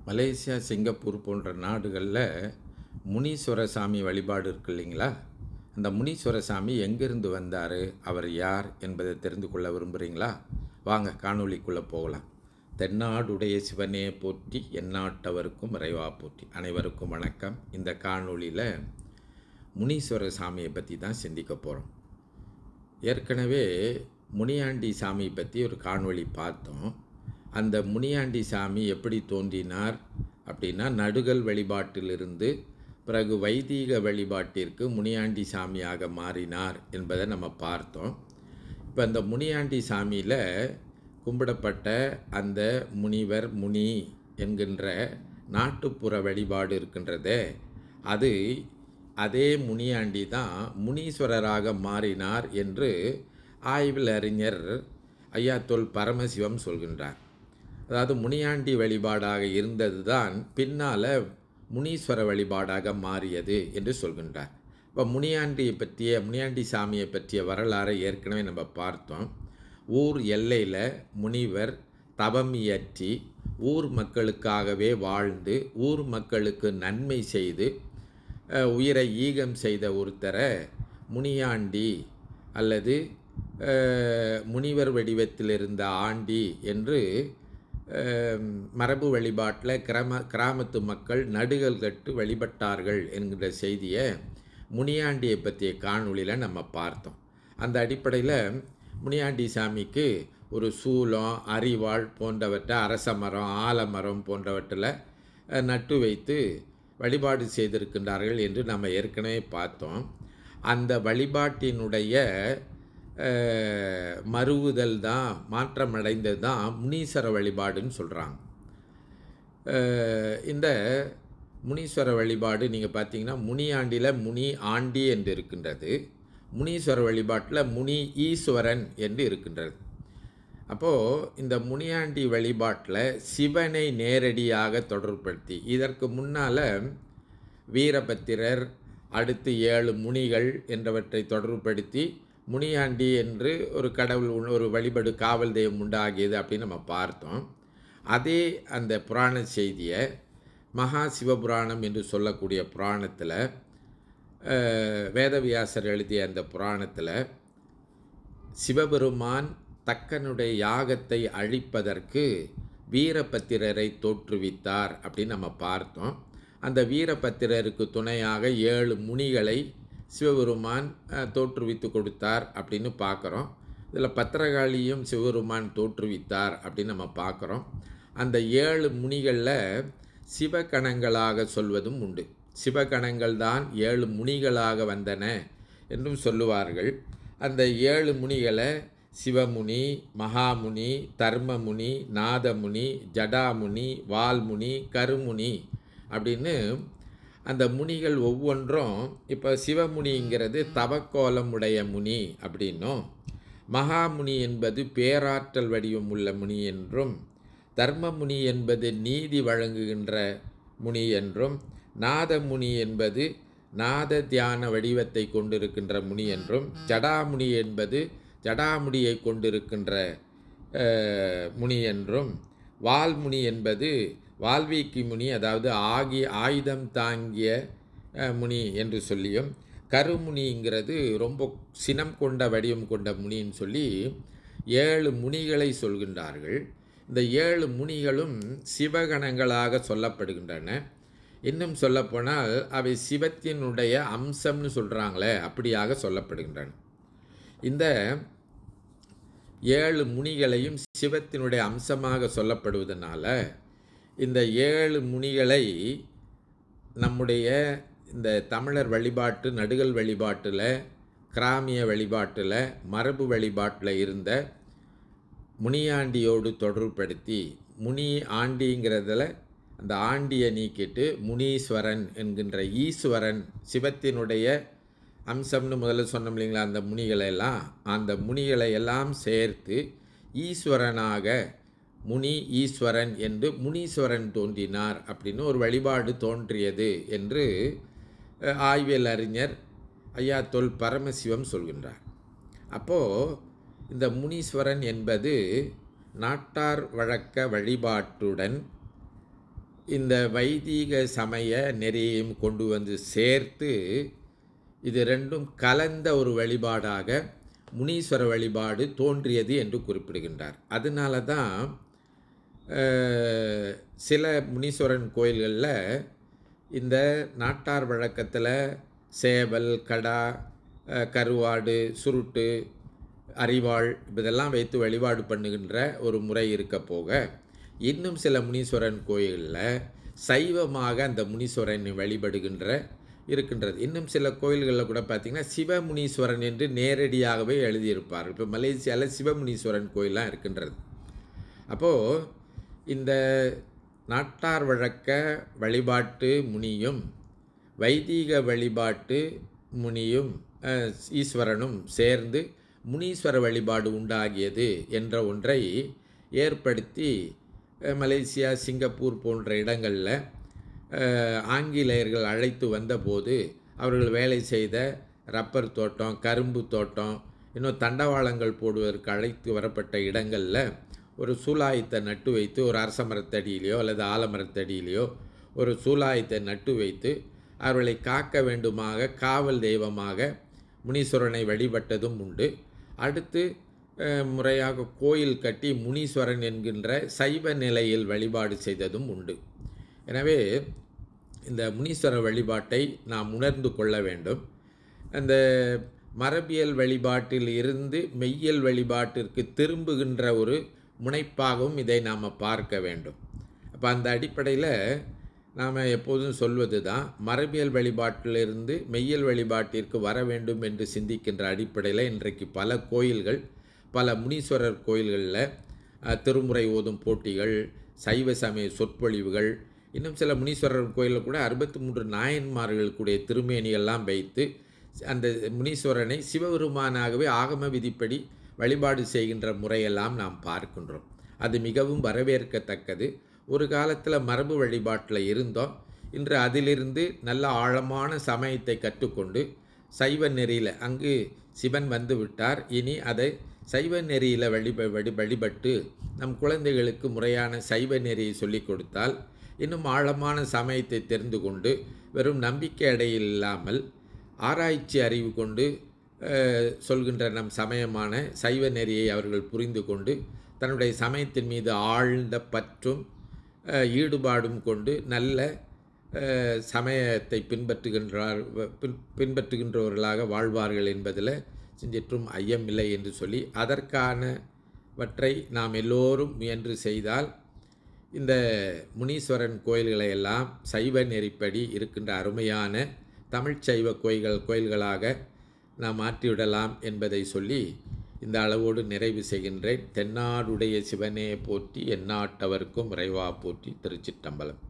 Malaysia, Singapore போன்ற நாடுகளில் முனீஸ்வர சாமி வழிபாடு இருக்கு இல்லைங்களா? அந்த முனீஸ்வர சாமி எங்கிருந்து வந்தார், அவர் யார் என்பதை தெரிந்து கொள்ள விரும்புகிறீங்களா? வாங்க காணொளிக்குள்ளே போகலாம். தென்னாடுடைய சிவனே போற்றி, எந்நாட்டவருக்கும் இறைவா போற்றி. அனைவருக்கும் வணக்கம். இந்த காணொளியில் முனீஸ்வர சாமியை பற்றி தான் சிந்திக்க போகிறோம். ஏற்கனவே முனியாண்டி சாமி பற்றி ஒரு காணொளி பார்த்தோம். அந்த முனியாண்டி சாமி எப்படி தோன்றினார் அப்படின்னா, நடுகல் வழிபாட்டிலிருந்து பிறகு வைதீக வழிபாட்டிற்கு முனியாண்டி சாமியாக மாறினார் என்பதை நம்ம பார்த்தோம். இப்போ அந்த முனியாண்டி சாமியில் கும்பிடப்பட்ட அந்த முனிவர் முனி என்கின்ற நாட்டுப்புற வழிபாடு இருக்கின்றதே, அது அதே முனியாண்டி தான் முனீஸ்வரராக மாறினார் என்று ஆய்வில் அறிஞர் ஐயாத்தொல் பரமசிவம் சொல்கின்றார். அதாவது முனியாண்டி வழிபாடாக இருந்தது தான் பின்னால் முனீஸ்வர வழிபாடாக மாறியது என்று சொல்கின்றார். இப்போ முனியாண்டி சாமியை பற்றிய வரலாறை ஏற்கனவே நம்ம பார்த்தோம். ஊர் எல்லையில் முனிவர் தவம் இயற்றி ஊர் மக்களுக்காகவே வாழ்ந்து ஊர் மக்களுக்கு நன்மை செய்து உயிரை ஈகம் செய்த ஒருத்தரை முனியாண்டி அல்லது முனிவர் வடிவத்தில் இருந்த ஆண்டி என்று மரபு வழிபாட்டில் கிராமத்து மக்கள் நடுகள் கட்டு வழிபட்டார்கள் என்கிற செய்தியை முனியாண்டியை பற்றிய காணொளியில் நம்ம பார்த்தோம். அந்த அடிப்படையில் முனியாண்டி சாமிக்கு ஒரு சூலம், அரிவாள் போன்றவற்றை அரச மரம், ஆலமரம் போன்றவற்றில் நட்டு வைத்து வழிபாடு செய்திருக்கின்றார்கள் என்று நம்ம ஏற்கனவே பார்த்தோம். அந்த வழிபாட்டினுடைய மறுவுதல் தான், மாற்றமடைந்தது தான் முனீஸ்வர வழிபாடுன்னு சொல்கிறாங்க. இந்த முனீஸ்வர வழிபாடு நீங்கள் பார்த்தீங்கன்னா முனியாண்டியில் முனி ஆண்டி என்று இருக்கின்றது, முனீஸ்வர வழிபாட்டில் முனி ஈஸ்வரன் என்று இருக்கின்றது. அப்போது இந்த முனியாண்டி வழிபாட்டில் சிவனை நேரடியாக தொடர்படுத்தி, இதற்கு முன்னால் வீரபத்திரர், அடுத்து 7 முனிகள் என்றவற்றை தொடர்புபடுத்தி முனியாண்டி என்று ஒரு கடவுள், ஒரு வழிபாடு, காவல் தெய்வம் உண்டாகியது அப்படின்னு நம்ம பார்த்தோம். அதே அந்த புராண செய்தியை மகா சிவபுராணம் என்று சொல்லக்கூடிய புராணத்தில், வேதவியாசர் எழுதிய அந்த புராணத்தில் சிவபெருமான் தக்கனுடைய யாகத்தை அழிப்பதற்கு வீரபத்திரரை தோற்றுவித்தார் அப்படின்னு நம்ம பார்த்தோம். அந்த வீரபத்திரருக்கு துணையாக 7 முனிகளை சிவபெருமான் தோற்றுவித்து கொடுத்தார் அப்படின்னு பார்க்குறோம். இதில் பத்திரகாளியும் சிவபெருமான் தோற்றுவித்தார் அப்படின்னு நம்ம பார்க்குறோம். அந்த 7 முனிகளில் சிவகணங்களாக சொல்வதும் உண்டு. சிவகணங்கள் தான் 7 முனிகளாக வந்தன என்றும் சொல்லுவார்கள். அந்த 7 முனிகளை சிவமுனி, மகாமுனி, தர்மமுனி, நாதமுனி, ஜடாமுனி, வால்முனி, கருமுனி அப்படின்னு அந்த முனிகள் ஒவ்வொன்றும், இப்போ சிவமுனிங்கிறது தவக்கோலம் உடைய முனி அப்படின்னும், மகாமுனி என்பது பேராற்றல் வடிவம் உள்ள முனி என்றும், தர்மமுனி என்பது நீதி வழங்குகின்ற முனி என்றும், நாதமுனி என்பது நாத தியான வடிவத்தை கொண்டிருக்கின்ற முனி என்றும், ஜடாமுனி என்பது ஜடாமுடியை கொண்டிருக்கின்ற முனி என்றும், வால்முனி என்பது வால்மீகி முனி, அதாவது ஆயுதம் தாங்கிய முனி என்று சொல்லியும், கருமுனிங்கிறது ரொம்ப சினம் கொண்ட வடிவம் கொண்ட முனின்னு சொல்லி 7 முனிகளை சொல்கின்றார்கள். இந்த 7 முனிகளும் சிவகணங்களாக சொல்லப்படுகின்றன. இன்னும் சொல்லப்போனால் அவை சிவத்தினுடைய அம்சம்னு சொல்கிறாங்களே, அப்படியாக சொல்லப்படுகின்றன. இந்த 7 முனிகளையும் சிவத்தினுடைய அம்சமாக சொல்லப்படுவதனால இந்த 7 முனிகளை நம்முடைய இந்த தமிழர் வழிபாட்டு, நடுகல் வழிபாட்டில், கிராமிய வழிபாட்டில், மரபு வழிபாட்டில் இருந்த முனியாண்டியோடு தொடர்புபடுத்தி, முனி ஆண்டிங்கிறதில் அந்த ஆண்டியை நீக்கிட்டு முனீஸ்வரன் என்கின்ற ஈஸ்வரன், சிவத்தினுடைய அம்சம்னு முதல்ல சொன்னோம் இல்லைங்களா, அந்த முனிகளை எல்லாம் சேர்த்து ஈஸ்வரனாக முனி ஈஸ்வரன் என்று முனீஸ்வரன் தோன்றினார் அப்படின்னு ஒரு வழிபாடு தோன்றியது என்று ஆய்வியல் அறிஞர் ஐயாத்தொல் பரமசிவம் சொல்கின்றார். அப்போது இந்த முனீஸ்வரன் என்பது நாட்டார் வழக்க வழிபாட்டுடன் இந்த வைதீக சமய நெறியையும் கொண்டு வந்து சேர்த்து இது ரெண்டும் கலந்த ஒரு வழிபாடாக முனீஸ்வர வழிபாடு தோன்றியது என்று குறிப்பிடுகின்றார். அதனால தான் சில முனீஸ்வரன் கோயில்களில் இந்த நாட்டார் வழக்கத்தில் சேவல், கடா, கருவாடு, சுருட்டு, அரிவாள் இதெல்லாம் வைத்து வழிபாடு பண்ணுகின்ற ஒரு முறை இருக்க போக, இன்னும் சில முனீஸ்வரன் கோயிலில் சைவமாக அந்த முனீஸ்வரனை வழிபடுகின்ற இருக்கின்றது. இன்னும் சில கோயில்களில் கூட பார்த்திங்கன்னா சிவமுனீஸ்வரன் என்று நேரடியாகவே எழுதியிருப்பார். இப்போ மலேசியாவில் சிவமுனீஸ்வரன் கோயிலெலாம் இருக்கின்றது. அப்போது இந்த நாட்டார் வழக்க வழிபாட்டு முனியும் வைதீக வழிபாட்டு முனியும் ஈஸ்வரனும் சேர்ந்து முனீஸ்வர வழிபாடு உண்டாகியது என்ற ஒன்றை ஏற்படுத்தி மலேசியா, சிங்கப்பூர் போன்ற இடங்களில் ஆங்கிலேயர்கள் அழைத்து வந்தபோது அவர்கள் வேலை செய்த ரப்பர் தோட்டம், கரும்பு தோட்டம், இன்னும் தண்டவாளங்கள் போடுவதற்கு அழைத்து வரப்பட்ட இடங்களில் ஒரு சூலாயத்தை நட்டு வைத்து, ஒரு அரச மரத்தடியிலையோ அல்லது ஆலமரத்தடியிலையோ ஒரு சூலாயத்தை நட்டு வைத்து அவர்களை காக்க வேண்டுமாக காவல் தெய்வமாக முனீஸ்வரனை வழிபட்டதும் உண்டு. அடுத்து முறையாக கோயில் கட்டி முனீஸ்வரன் என்கின்ற சைவ நிலையில் வழிபாடு செய்ததும் உண்டு. எனவே இந்த முனீஸ்வர வழிபாட்டை நாம் உணர்ந்து கொள்ள வேண்டும். அந்த மரபியல் வழிபாட்டில் இருந்து மெய்யியல் வழிபாட்டிற்கு திரும்புகின்ற ஒரு முனைப்பாகவும் இதை நாம் பார்க்க வேண்டும். அப்போ அந்த அடிப்படையில் நாம் எப்போதும் சொல்வது தான், மரபியல் வழிபாட்டிலிருந்து மெய்யியல் வழிபாட்டிற்கு வர வேண்டும் என்று சிந்திக்கின்ற அடிப்படையில் இன்றைக்கு பல கோயில்கள், பல முனீஸ்வரர் கோயில்களில் திருமுறை ஓதும் போட்டிகள், சைவ சமய சொற்பொழிவுகள், இன்னும் சில முனீஸ்வரர் கோயிலில் கூட 63 நாயன்மார்களுக்குடைய திருமேனியெல்லாம் வைத்து அந்த முனீஸ்வரனை சிவபெருமானாகவே ஆகம விதிப்படி வழிபாடு செய்கின்ற முறையெல்லாம் நாம் பார்க்கின்றோம். அது மிகவும் வரவேற்கத்தக்கது. ஒரு காலத்தில் மரபு வழிபாட்டில் இருந்தோம். இன்று அதிலிருந்து நல்ல ஆழமான சமயத்தை கற்றுக்கொண்டு சைவ நெறியில், அங்கு சிவன் வந்து விட்டார், இனி அதை சைவ நெறியில் வழிபட்டு நம் குழந்தைகளுக்கு முறையான சைவ நெறியை சொல்லிக் கொடுத்தால் இன்னும் ஆழமான சமயத்தை தெரிந்து கொண்டு வெறும் நம்பிக்கை அடையில் இல்லாமல் ஆராய்ச்சி அறிவு கொண்டு சொல்கின்ற நம் சமயமான சைவ நெறியை அவர்கள் புரிந்து கொண்டு தன்னுடைய சமயத்தின் மீது ஆழ்ந்த பற்றும் ஈடுபாடும் கொண்டு நல்ல சமயத்தை பின்பற்றுகின்றவர்களாக வாழ்வார்கள் என்பதில் சிறிதும் ஐயமில்லை என்று சொல்லி, அதற்கானவற்றை நாம் எல்லோரும் முயன்று செய்தால் இந்த முனீஸ்வரன் கோயில்களை எல்லாம் சைவ நெறிப்படி இருக்கின்ற அருமையான தமிழ்ச்சைவ கோயில்களாக நாம் மாற்றிவிடலாம் என்பதை சொல்லி இந்த அளவோடு நிறைவு செய்கின்றேன். தென்னாடுடைய சிவனே போற்றி, எந்நாட்டவர்க்கும் இறைவா போற்றி. திருச்சிற்றம்பலம்.